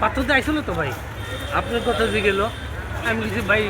পাথর দিয়ে আইসলো তো ভাই, আপনার কথা যে গেল, আমি কিছু ভাই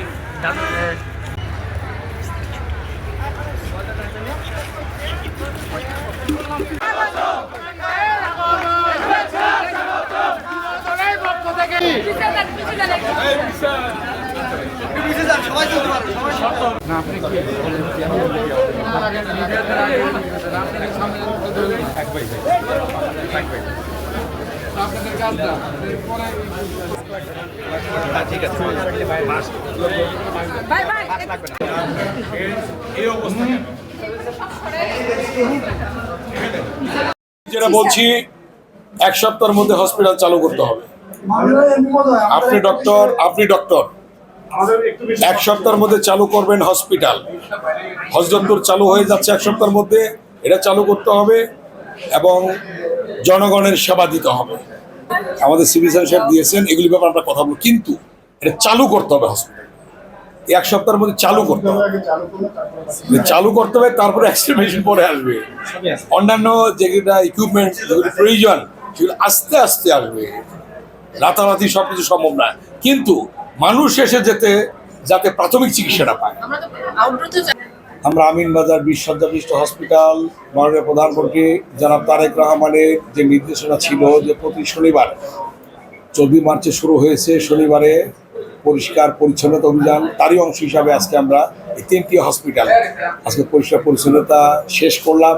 যেটা বলছি, এক সপ্তাহের মধ্যে হসপিটাল চালু করতে হবে। আপনি ডক্টর এক সপ্তাহের মধ্যে চালু করবেন হসপিটাল। হজদপ্তর চালু হয়ে যাচ্ছে এক সপ্তাহের মধ্যে, এটা চালু করতে হবে এবং জনগণের সেবা দিতে হবে। আমাদের সিভিল সার্জন দিয়েছেন, এগুলি ব্যাপারে আমরা কথা বলবো, কিন্তু এটা চালু করতে হবে। হসপিটাল এক সপ্তাহের মধ্যে চালু করতে হবে, তারপরে এক্সট্রিমেশন পরে আসবে। অন্যান্য যেগুলো ইকুইপমেন্ট যেগুলো প্রয়োজন সেগুলো আস্তে আস্তে আসবে, রাতারাতি সবকিছু সম্ভব না। কিন্তু মানুষ এসে যাতে প্রাথমিক চিকিৎসাটা পায়। আমরা আমিনবাজার 20 শয্যা বিশিষ্ট হসপিটাল, মাননীয় প্রধানমন্ত্রী জনাব তারেক রহমানের যে নির্দেশনা ছিল যে প্রতি শনিবার 14 মার্চে শুরু হয়েছে, শনিবারে পরিষ্কার পরিচ্ছন্নতা অভিযান, তারই অংশ হিসাবে আজকে আমরা এই 3টি হসপিটাল আজকে পরিষ্কার পরিচ্ছন্নতা শেষ করলাম।